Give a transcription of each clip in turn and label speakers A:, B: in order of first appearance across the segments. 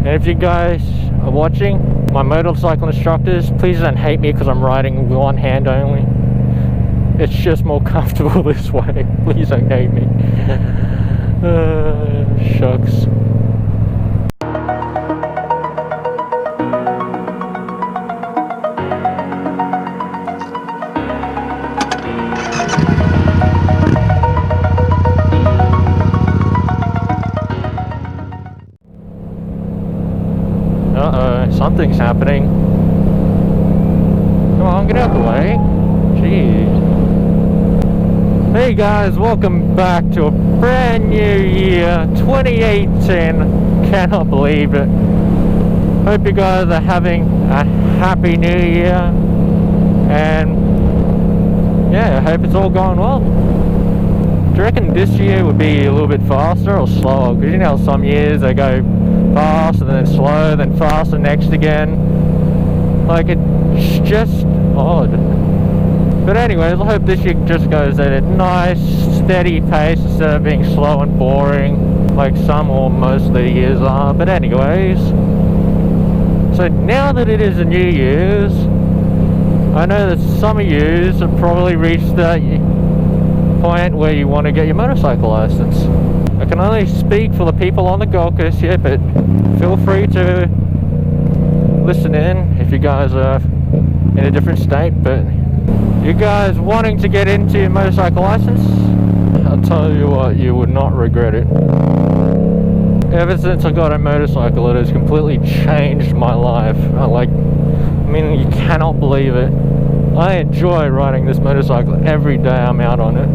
A: And if you guys are watching, my motorcycle instructors, please don't hate me because I'm riding with one hand only. It's just more comfortable this way. Please don't hate me. Shucks. Something's happening. Come on, get out the way. Jeez. Hey guys, welcome back to a brand new year, 2018. Cannot believe it. Hope you guys are having a happy new year. And yeah, I hope it's all going well. Do you reckon this year would be a little bit faster or slower? Because you know some years they go fast and then slow, then faster next again. Like, it's just odd. But anyways, I hope this year just goes at a nice steady pace instead of being slow and boring like some or most of the years are. But anyways, so now that it is a New Year's, I know that some of you have probably reached that point where you want to get your motorcycle license. I can only speak for the people on the Gold Coast here, but feel free to listen in if you guys are in a different state. But you guys wanting to get into your motorcycle license, I'll tell you what, you would not regret it. Ever since I got a motorcycle, it has completely changed my life. I mean, you cannot believe it. I enjoy riding this motorcycle every day I'm out on it.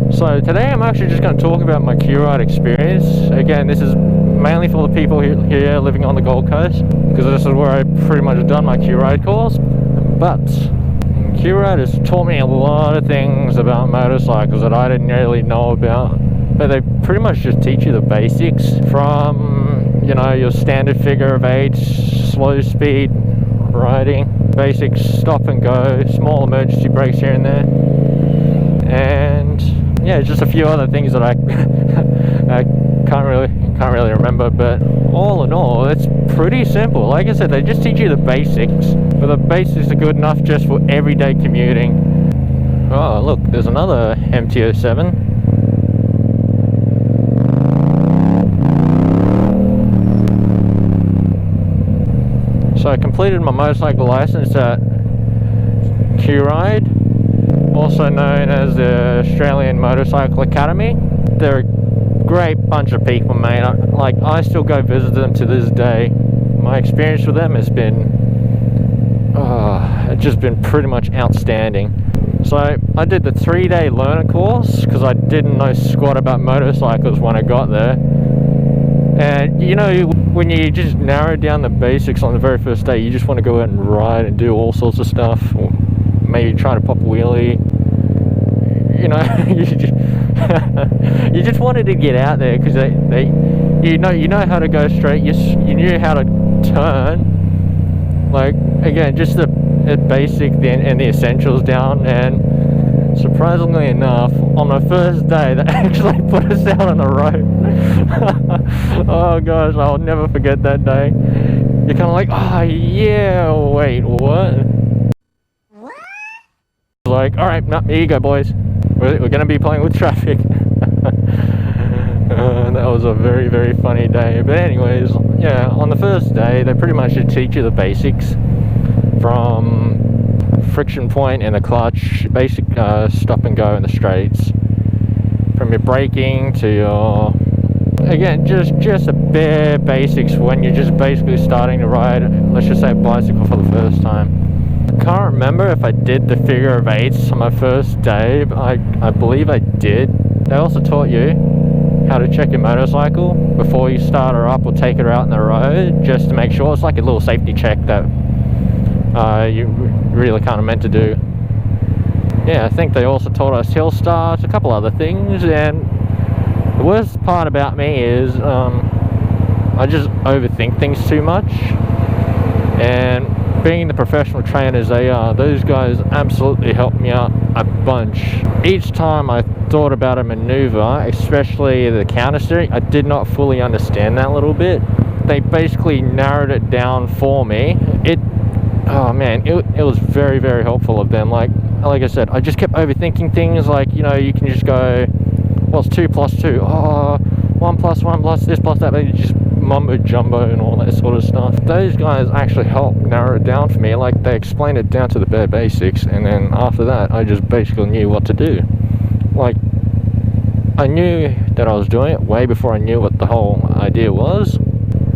A: So today I'm actually just going to talk about my Qride experience. Again, this is mainly for the people here living on the Gold Coast, because this is where I pretty much done my Qride course. But Qride has taught me a lot of things about motorcycles that I didn't really know about. But they pretty much just teach you the basics from, you know, your standard figure of eight, slow speed riding, basic stop and go, small emergency brakes here and there, and yeah, just a few other things that I can't really remember. But all in all, it's pretty simple. Like I said, they just teach you the basics, but the basics are good enough just for everyday commuting. Oh look, there's another MT-07. So I completed my motorcycle license at Qride, also known as the Australian Motorcycle Academy. They're a great bunch of people, mate. I still go visit them to this day. My experience with them has been, it's just been pretty much outstanding. So I did the 3-day learner course because I didn't know squat about motorcycles when I got there. And you know, when you just narrow down the basics on the very first day, you just want to go out and ride and do all sorts of stuff, or maybe try to pop a wheelie. You know, you just wanted to get out there because you know how to go straight. You knew how to turn. Like, again, just the basic and the essentials down. And surprisingly enough, on the first day, they actually put us out on the road. Oh gosh, I'll never forget that day. You're kind of like, oh yeah, wait, what? Like, alright, no, here you go, boys. We're going to be playing with traffic. That was a very, very funny day. But anyways, yeah, on the first day, they pretty much should teach you the basics from friction point in the clutch, basic stop and go in the straights, from your braking to your, again, just the bare basics when you're just basically starting to ride, let's just say, a bicycle for the first time. I can't remember if I did the figure of eights on my first day, but I believe I did. They also taught you how to check your motorcycle before you start her up or take her out on the road, just to make sure. It's like a little safety check that you really kind of meant to do. Yeah, I think they also taught us hill starts, a couple other things, and the worst part about me is I just overthink things too much. And being the professional trainers they are, those guys absolutely helped me out a bunch. Each time I thought about a maneuver, especially the counter steering, I did not fully understand that little bit. they basically narrowed it down for me. Oh man, it was very, very helpful of them. Like I said, I just kept overthinking things. Like, you know, you can just go, what's 2 plus 2? Oh, 1 plus 1 plus this plus that. They just mumbo jumbo and all that sort of stuff. Those guys actually helped narrow it down for me. Like, they explained it down to the bare basics, and then after that I just basically knew what to do. Like, I knew that I was doing it way before I knew what the whole idea was.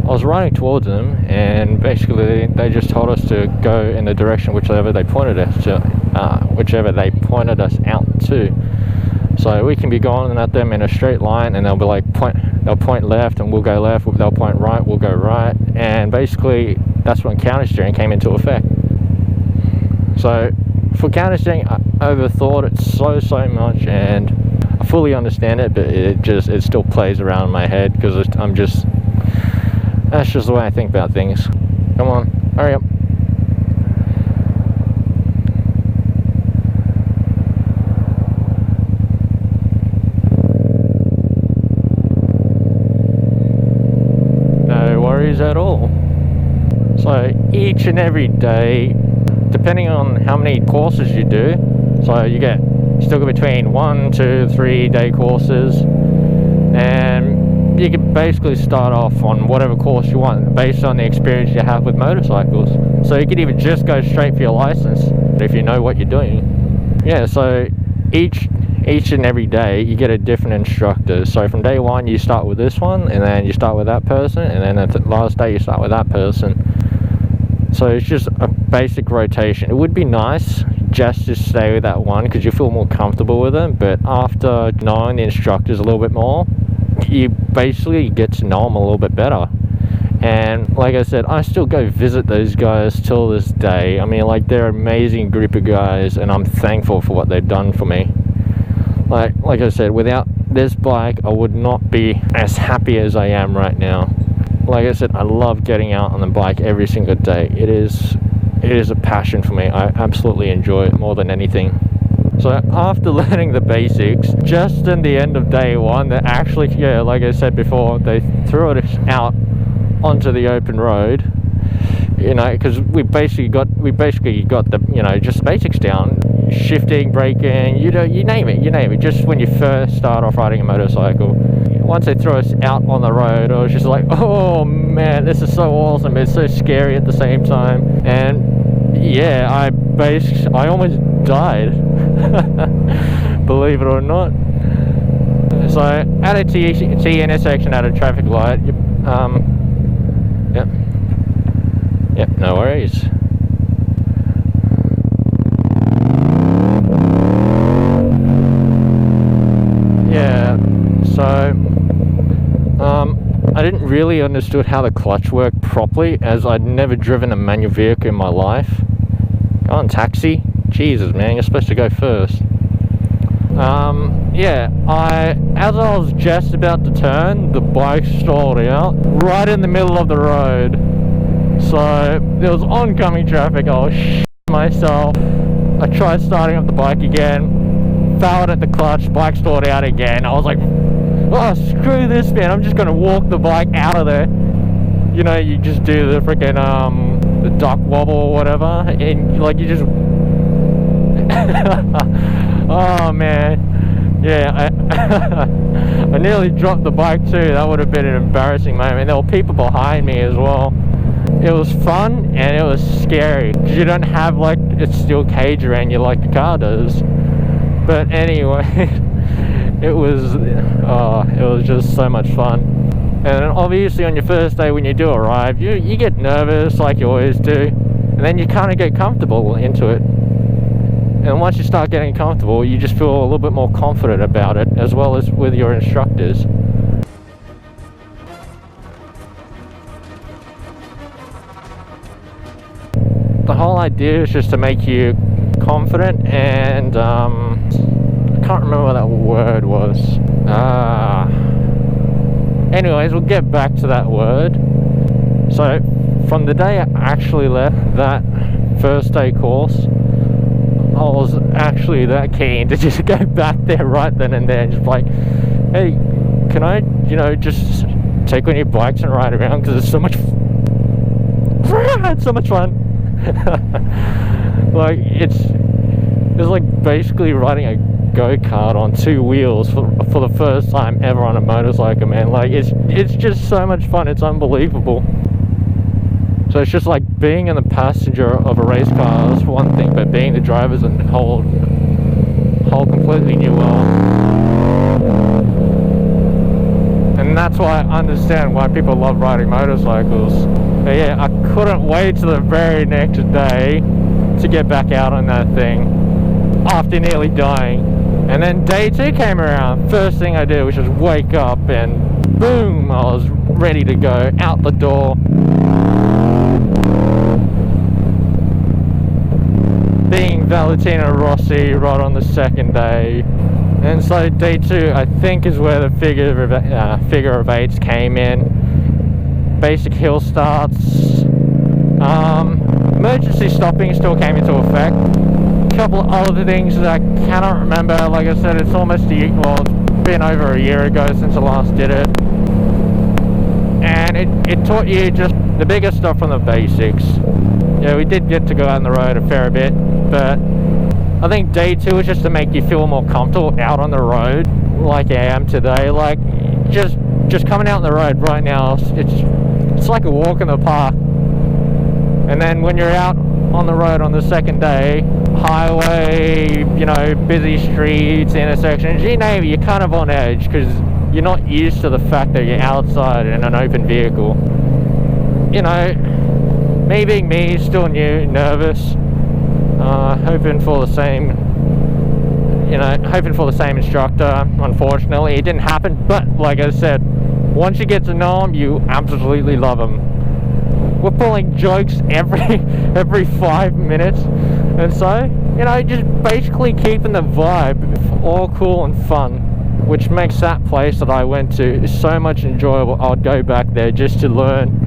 A: I was running towards them, and basically they just told us to go in the direction whichever they pointed us out to. So we can be going at them in a straight line, and they'll be like they'll point left and we'll go left, they'll point right, we'll go right, and basically that's when counter steering came into effect. So for counter steering, I overthought it so much, and I fully understand it, but it still plays around in my head because that's just the way I think about things. Come on, hurry up. No worries at all. So each and every day, depending on how many courses you do, so you still go between 1, 2, 3 day courses, and you can basically start off on whatever course you want based on the experience you have with motorcycles. So you could even just go straight for your license if you know what you're doing. Yeah, so each and every day you get a different instructor. So from day 1 you start with this one, and then you start with that person, and then at the last day you start with that person. So it's just a basic rotation. It would be nice just to stay with that one because you feel more comfortable with them, but after knowing the instructors a little bit more, you basically get to know them a little bit better. And like I said, I still go visit those guys till this day. I mean, like, they're an amazing group of guys, and I'm thankful for what they've done for me. Like I said, without this bike I would not be as happy as I am right now. Like I said, I love getting out on the bike every single day. It is a passion for me. I absolutely enjoy it more than anything. So after learning the basics, just in the end of day 1, they actually, yeah, like I said before, they threw it out onto the open road, you know, because we basically got the, you know, just basics down. Shifting, braking, you name it, just when you first start off riding a motorcycle. Once they threw us out on the road, I was just like, oh man, this is so awesome. It's so scary at the same time. And yeah, I almost died. Believe it or not. So at a T intersection at a traffic light, yep, no worries. Yeah, so I didn't really understood how the clutch worked properly, as I'd never driven a manual vehicle in my life. Go on, taxi. Jesus, man, you're supposed to go first. Yeah, as I was just about to turn, the bike stalled out right in the middle of the road. So there was oncoming traffic. I was shit myself. I tried starting up the bike again, fouled at the clutch, bike stalled out again. I was like, oh, screw this, man, I'm just gonna walk the bike out of there. You know, you just do the freaking the duck wobble or whatever, and like you just oh man, yeah, I nearly dropped the bike too. That would have been an embarrassing moment. There were people behind me as well. It was fun and it was scary because you don't have like a steel cage around you like the car does. But anyway, it was just so much fun. And obviously on your first day when you do arrive, you get nervous like you always do, and then you kind of get comfortable into it. And once you start getting comfortable, you just feel a little bit more confident about it, as well as with your instructors. The whole idea is just to make you confident, and I can't remember what that word was. Anyways, we'll get back to that word. So from the day I actually left that first day course, I was actually that keen to just go back there right then and there, and just like, hey, can I, just take on your bikes and ride around, because it's so much it's so much fun. Like it's like basically riding a go-kart on 2 wheels for the first time ever on a motorcycle, man. Like it's just so much fun. It's unbelievable. So it's just like being in the passenger of a race car is one thing, but being the driver is a whole completely new world. And that's why I understand why people love riding motorcycles. But yeah, I couldn't wait till the very next day to get back out on that thing after nearly dying. And then day 2 came around. First thing I did was just wake up and boom, I was ready to go out the door. Being Valentino Rossi right on the second day. And so day 2 I think is where the figure of 8s came in. Basic hill starts. Emergency stopping still came into effect. A couple of other things that I cannot remember. Like I said, it's almost it's been over a year ago since I last did it. And it taught you just the bigger stuff from the basics. Yeah, we did get to go out on the road a fair bit, but I think day 2 is just to make you feel more comfortable out on the road, like I am today. Like just coming out on the road right now, it's like a walk in the park. And then when you're out on the road on the second day, highway, you know, busy streets, intersections, you name it, you're kind of on edge because you're not used to the fact that you're outside in an open vehicle. You know, me being me, still new, nervous, hoping for the same instructor. Unfortunately, it didn't happen, but like I said, once you get to know him, you absolutely love him. We're pulling jokes every 5 minutes, and so, you know, just basically keeping the vibe all cool and fun, which makes that place that I went to so much enjoyable. I'd go back there just to learn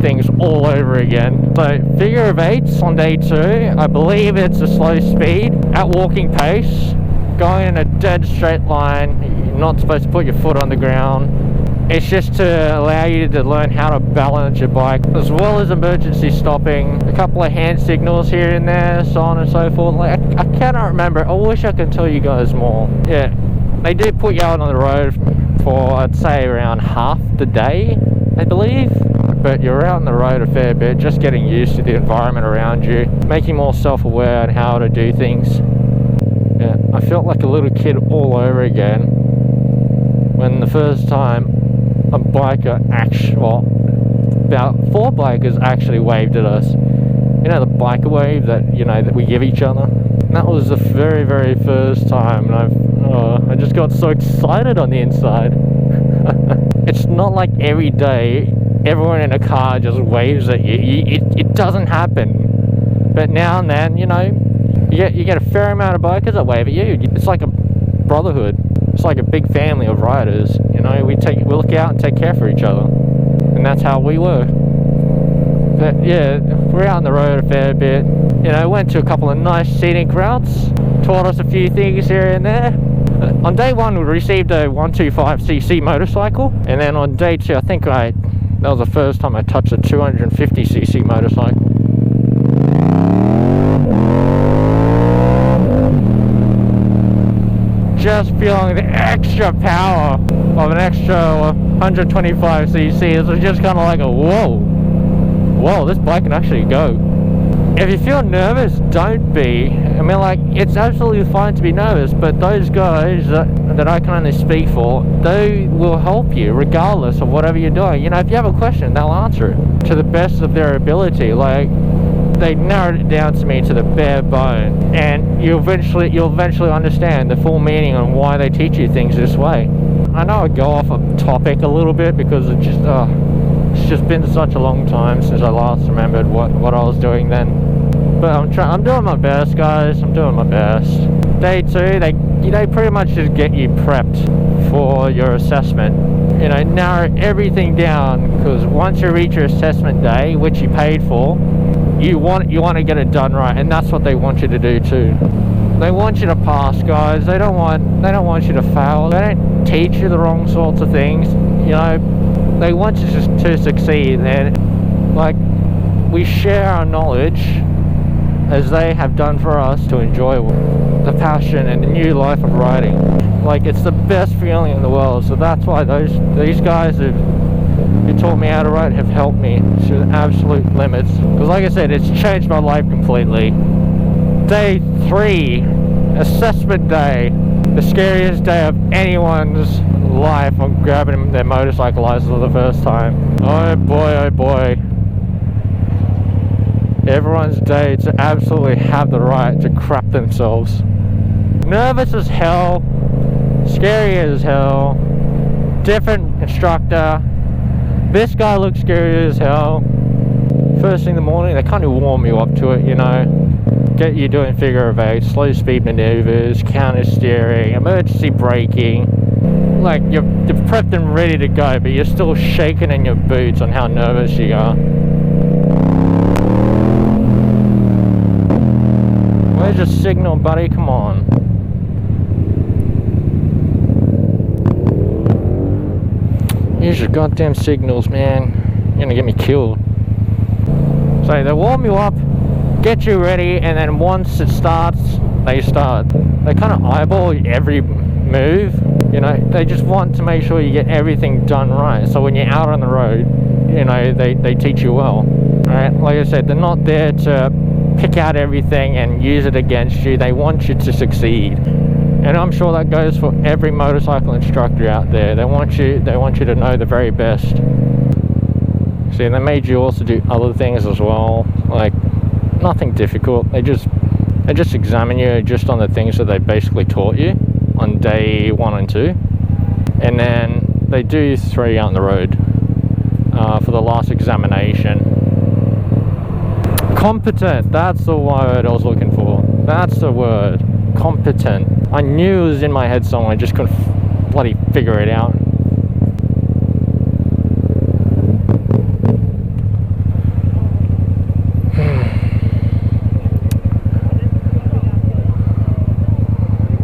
A: things all over again. So figure of 8s on day 2, I believe it's a slow speed at walking pace, going in a dead straight line. You're not supposed to put your foot on the ground. It's just to allow you to learn how to balance your bike, as well as emergency stopping, a couple of hand signals here and there, so on and so forth. Like I cannot remember. I wish I could tell you guys more. Yeah, they do put you out on the road for, I'd say, around half the day, I believe. But you're out on the road a fair bit, just getting used to the environment around you, making more self-aware on how to do things. Yeah, I felt like a little kid all over again when the first time about 4 bikers actually waved at us. You know, the biker wave that, you know, that we give each other? And that was the very, very first time, and I just got so excited on the inside. It's not like every day everyone in a car just waves at you. It doesn't happen. But now and then, you know, you get a fair amount of bikers that wave at you. It's like a brotherhood. It's like a big family of riders. You know, we look out and take care for each other, and that's how we were. But yeah, we're out on the road a fair bit. You know, went to a couple of nice scenic routes, taught us a few things here and there. On day 1, we received a 125cc motorcycle, and then on day 2, I think that was the first time I touched a 250cc motorcycle. Just feeling the extra power of an extra 125cc. It was just kind of like a whoa, this bike can actually go. If you feel nervous, don't be. I mean, like, it's absolutely fine to be nervous, but those guys that I can only speak for, they will help you regardless of whatever you're doing. You know, if you have a question, they'll answer it to the best of their ability. Like, they narrowed it down to me to the bare bone, and you'll eventually understand the full meaning on why they teach you things this way. I know I go off a topic a little bit because it's just been such a long time since I last remembered what I was doing then. But I'm doing my best, guys. I'm doing my best. Day 2, they pretty much just get you prepped for your assessment. You know, narrow everything down, because once you reach your assessment day, which you paid for, you want to get it done right, and that's what they want you to do too. They want you to pass, guys. They don't want you to fail. They don't teach you the wrong sorts of things. You know, they want you to succeed, and like we share our knowledge as they have done for us to enjoy the passion and the new life of riding. Like, it's the best feeling in the world. So that's why these guys who taught me how to ride have helped me to absolute limits, because like I said, it's changed my life completely. Day 3, assessment day, the scariest day of anyone's life on grabbing their motorcycle license for the first time. Oh boy, oh boy. Everyone's day to absolutely have the right to crap themselves. Nervous as hell, scary as hell, different instructor. This guy looks scary as hell. First thing in the morning, they kind of warm you up to it, you know. Get you doing figure of 8, slow speed maneuvers, counter steering, emergency braking. Like, you're prepped and ready to go, but you're still shaking in your boots on how nervous you are. Where's your signal, buddy? Come on. Use your goddamn signals, man. You're gonna get me killed. So they warm you up, get you ready, and then once it starts, they start. They kind of eyeball every move, you know. They just want to make sure you get everything done right. So when you're out on the road, you know, they teach you well. Alright, like I said, they're not there to pick out everything and use it against you. They want you to succeed. And I'm sure that goes for every motorcycle instructor out there. They want you to know the very best. See, they made you also do other things as well, like nothing difficult. They just examine you just on the things that they basically taught you on day 1 and 2, and then they do throw you out on the road for the last examination. Competent, that's the word I was looking for. That's the word, competent. I knew it was in my head somewhere, I just couldn't bloody figure it out.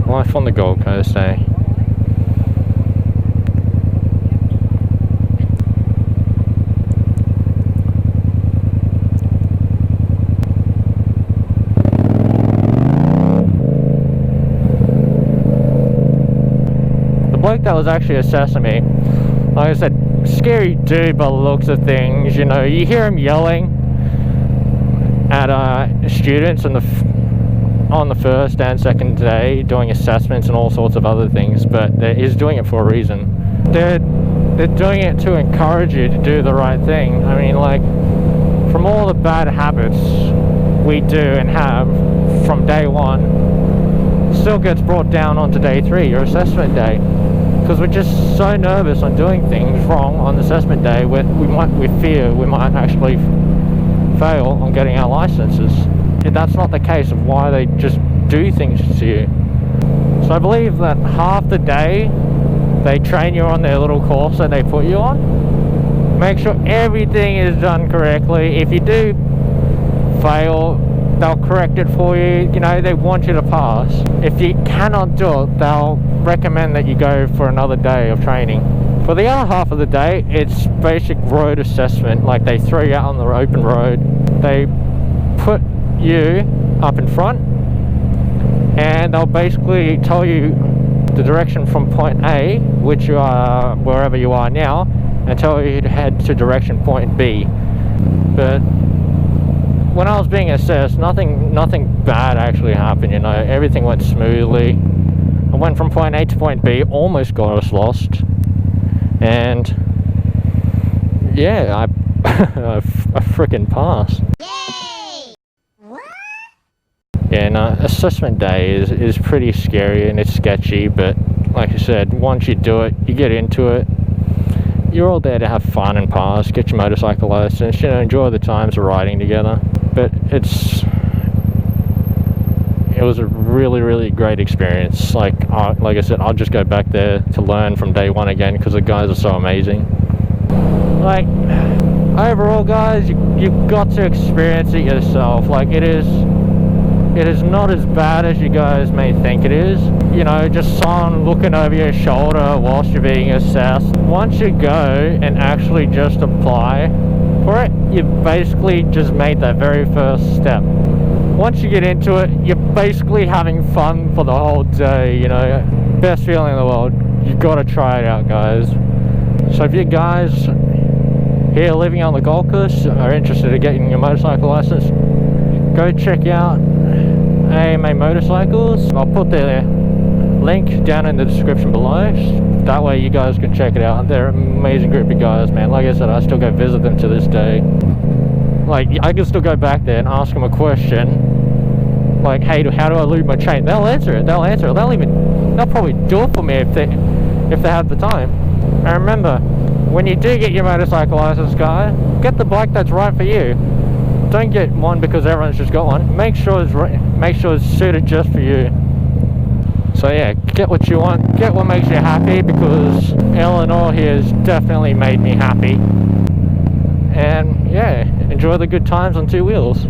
A: Life on the Gold Coast, eh? The bloke that was actually assessing me, like I said, scary dude by the looks of things. You know, you hear him yelling at students on the first and second day, doing assessments and all sorts of other things, but he's doing it for a reason. They're doing it to encourage you to do the right thing. I mean, like, from all the bad habits we do and have from day 1, still gets brought down onto day 3, your assessment day, because we're just so nervous on doing things wrong on assessment day. We fear we might actually fail on getting our licenses. That's not the case of why they just do things to you. So I believe that half the day they train you on their little course that they put you on. Make sure everything is done correctly. If you do fail, they'll correct it for you. You know, they want you to pass. If you cannot do it, they'll recommend that you go for another day of training. For the other half of the day, it's basic road assessment. Like, they throw you out on the open road. They put you up in front, and they'll basically tell you the direction from point A, which you are wherever you are now, and tell you to head to direction point B. But when I was being assessed, nothing bad actually happened. You know, everything went smoothly. I went from point A to point B, almost got us lost, and yeah, I freaking passed. Yeah, no, assessment day is pretty scary and it's sketchy, but like I said, once you do it, you get into it, you're all there to have fun and pass, get your motorcycle license, you know, enjoy the times of riding together. But it was a really, really great experience. Like I said, I'll just go back there to learn from day 1 again, because the guys are so amazing. Like, overall, guys, you've got to experience it yourself. Like, it is it is not as bad as you guys may think it is. You know, just someone looking over your shoulder whilst you're being assessed. Once you go and actually just apply for it, you've basically just made that very first step. Once you get into it, you're basically having fun for the whole day, you know. Best feeling in the world. You've got to try it out, guys. So if you guys here living on the Gold Coast are interested in getting your motorcycle license, go check out AMA Motorcycles. I'll put their link down in the description below. That way you guys can check it out. They're an amazing group of guys, man. Like I said, I still go visit them to this day. Like, I can still go back there and ask them a question, like, hey, how do I lube my chain? They'll answer it. They'll probably do it for me if they have the time. And remember, when you do get your motorcycle license, guys, get the bike that's right for you. Don't get one because everyone's just got one. Make sure it's suited just for you. So yeah, get what you want, get what makes you happy, because Eleanor here has definitely made me happy. And yeah, enjoy the good times on two wheels.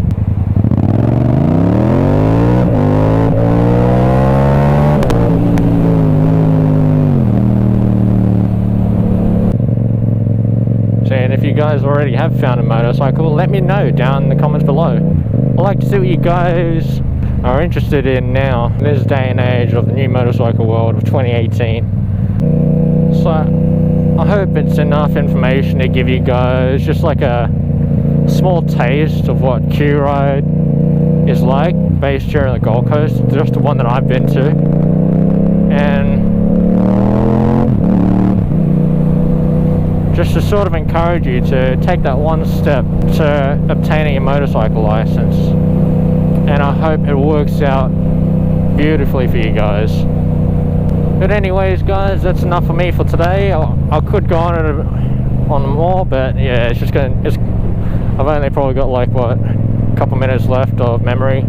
A: So, and if you guys already have found a motorcycle, let me know down in the comments below. I'd like to see what you guys are interested in now, in this day and age of the new motorcycle world of 2018. So I hope it's enough information to give you guys just like a small taste of what Qride is like, based here on the Gold Coast, just the one that I've been to. And just to sort of encourage you to take that one step to obtaining a motorcycle license. And I hope it works out beautifully for you guys. But anyways, guys, that's enough for me for today. I could go on more, but yeah, I've only probably got like what, a couple minutes left of memory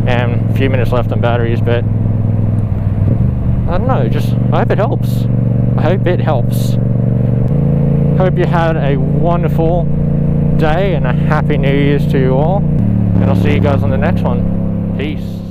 A: and a few minutes left on batteries. But I don't know, I hope it helps. Hope you had a wonderful day and a happy New Year's to you all. And I'll see you guys on the next one. Peace.